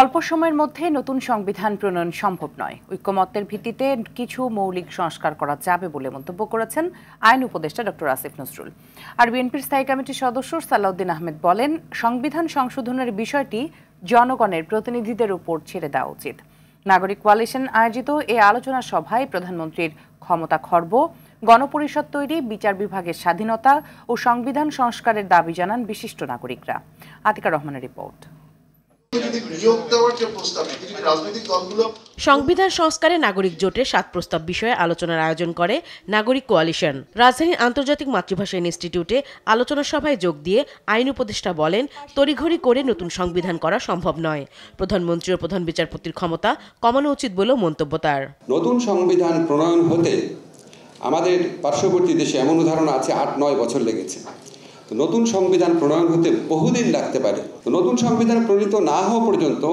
অল্প সময়ের মধ্যে নতুন সংবিধান প্রণয়ন সম্ভব নয়। ঐক্যমত্যের ভিত্তিতে কিছু মৌলিক সংস্কার করা যাবে বলে মন্তব্য করেছেন আইন উপদেষ্টা ডক্টর আসিফ নজরুল। আর বিএনপির স্থায়ী কমিটির সদস্য সালাউদ্দিন আহমেদ বলেন, সংবিধান সংশোধনের বিষয়টি জনগণের প্রতিনিধিদের উপর ছেড়ে দেওয়া উচিত। নাগরিক কোয়ালিশন আয়োজিত এই আলোচনা সভায় প্রধানমন্ত্রীর ক্ষমতা খর্ব, গণপরিষদ তৈরি, বিচার বিভাগের স্বাধীনতা ও সংবিধান সংস্কারের দাবি জানান বিশিষ্ট নাগরিকরা। আতিকা রহমানের রিপোর্ট। সংবিধান সংস্কারে নাগরিক জোটের 7 প্রস্তাব বিষয়ে আলোচনার আয়োজন করে নাগরিক কোয়ালিশন। রাজধানীর আন্তর্জাতিক মাতৃভাষা ইনস্টিটিউটে আলোচনা সভায় যোগ দিয়ে আইন উপদেষ্টা বলেন, তড়িঘড়ি করে নতুন সংবিধান করা সম্ভব নয়। প্রধানমন্ত্রী ও প্রধান বিচারপতির ক্ষমতা কমানো উচিত বলেও মন্তব্য তার। নতুন সংবিধান প্রণয়ন হতে আমাদের পার্শ্ববর্তী দেশে এমন উদাহরণ আছে 8-9 বছর লেগেছে। নতুন সংবিধান প্রণয়ন হতে বহুদিন লাগতে পারে। নতুন সংবিধান প্রণীত না হওয়া পর্যন্ত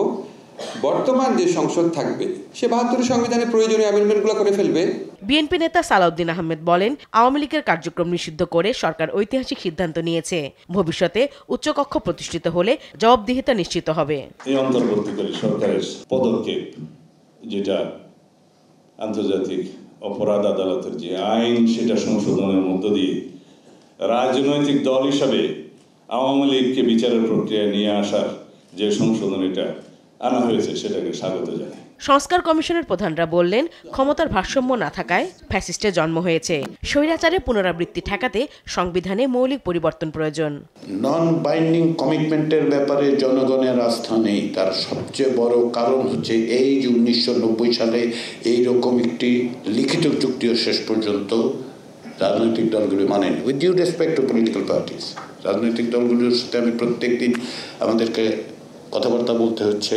বর্তমান যে সংসদ থাকবে সে 72 সংবিধানের প্রয়োজনীয় অ্যামেন্ডমেন্টগুলো করে ফেলবে। বিএনপি নেতা সালাউদ্দিন আহমেদ বলেন, আওয়ামী লীগের কার্যক্রম নিষিদ্ধ করে সরকার ঐতিহাসিক সিদ্ধান্ত নিয়েছে। ভবিষ্যতে উচ্চকক্ষ প্রতিষ্ঠিত হলে জবাবদিহিতা নিশ্চিত হবে। এই অন্তর্বর্তীকালীন সরকারের পদক্ষেপ, যেটা আন্তর্জাতিক অপরাধ আদালতের যে আইন, সেটা সংশোধনের মধ্য দিয়ে রাজনৈতিক দল হিসাবে আওয়ামী লীগকে বিচারের প্রক্রিয়ায় নিয়ে আসার যে সংশোধন এটা আনা হয়েছে, সেটাকে স্বাগত জানাই। সংস্কার কমিশনের প্রধানরা বললেন, ক্ষমতার ভারসাম্য না থাকায় ফ্যাসিস্টের জন্ম হয়েছে। স্বৈরাচারের পুনরাবৃত্তি ঠেকাতে সংবিধানে মৌলিক পরিবর্তন প্রয়োজন। নন বাইন্ডিং কমিটমেন্টের ব্যাপারে জনগণের আস্থা নেই। তার সবচেয়ে বড় কারণ হচ্ছে এই যে 1990 সালে এইরকম একটি লিখিত চুক্তিও শেষ পর্যন্ত রাজনৈতিক দলগুলি মানেন। With due respect to political parties, রাজনৈতিক দলগুলির সাথে আমি প্রত্যেক দিন আমাদেরকে কথাবার্তা বলতে হচ্ছে।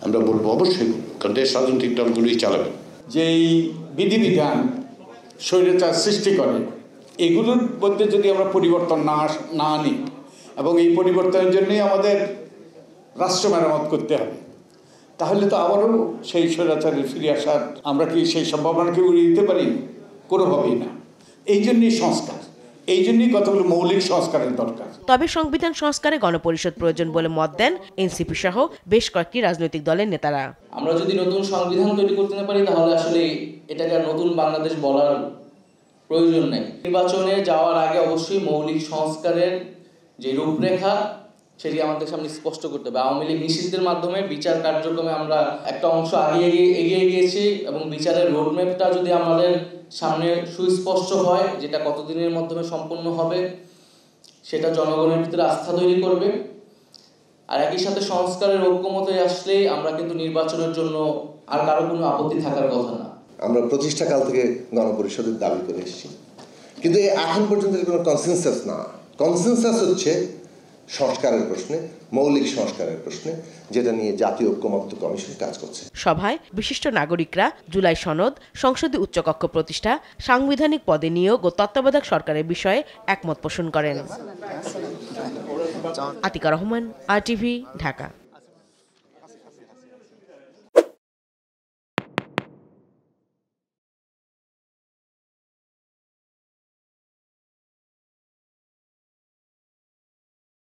আমরা বলবো অবশ্যই, কারণ দেশ রাজনৈতিক দলগুলি চালাবে। যেই বিধিবিধান স্বৈরাচার সৃষ্টি করে, এগুলোর মধ্যে যদি আমরা পরিবর্তন না আনি, এবং এই পরিবর্তনের জন্যই আমাদের রাষ্ট্র মেরামত করতে হবে, তাহলে তো আবারও সেই স্বৈরাচারে ফিরে আসার আমরা কি সেই সম্ভাবনাকে উড়িয়ে দিতে পারি? কোনোভাবেই না। এই জন্যই সংস্কার, এই জন্যই কতগুলো মৌলিক সংস্কারের দরকার। তবে সংবিধান সংস্কারে গণপরিষদ প্রয়োজন বলে মত দেন এনসিপি সহ বেশ কয়েকটি রাজনৈতিক দলের নেতারা। আমরা যদি নতুন সংবিধান তৈরি করতে না পারি, তাহলে আসলে এটাকে আর নতুন বাংলাদেশ বলার প্রয়োজন নেই। নির্বাচনে যাওয়ার আগে অবশ্যই মৌলিক সংস্কারের যে রূপরেখা, সেটি আমাদের সামনে স্পষ্ট করতে হবে। আওয়ামী লীগ নিষিদ্ধের মাধ্যমে বিচার কার্যক্রমে আমরা একটা অংশ এগিয়ে গিয়েছি, এবং বিচারের রোডম্যাপটা যদি আমাদের সামনে সুস্পষ্ট হয়, যেটা কতদিনের মাধ্যমে সম্পন্ন হবে, সেটা জনগণের ভিতরে আস্থা তৈরি করবে। আর একই সাথে সংস্কারের ঐক্যমতে আসলে আমরা কিন্তু নির্বাচনের জন্য আর কারো কোনো আপত্তি থাকার কথা না। আমরা প্রতিষ্ঠাকাল থেকে গণপরিষদের দাবি করে এসেছি, কিন্তু এখন পর্যন্ত কোনো কনসেনসাস না। কনসেনসাস হচ্ছে সংস্কারের প্রশ্নে, মৌলিক সংস্কারের প্রশ্নে, যেটা নিয়ে জাতীয় ঐক্যমত্য কমিশন কাজ করছে। সভায় বিশিষ্ট নাগরিকরা জুলাই সনদ, সংসদে উচ্চকক্ষ প্রতিষ্ঠা, সাংবিধানিক পদে নিয়োগ ও তত্ত্বাবধায়ক সরকারের বিষয়ে একমত পোষণ করেন। আতিকা রহমান, RTV, ঢাকা।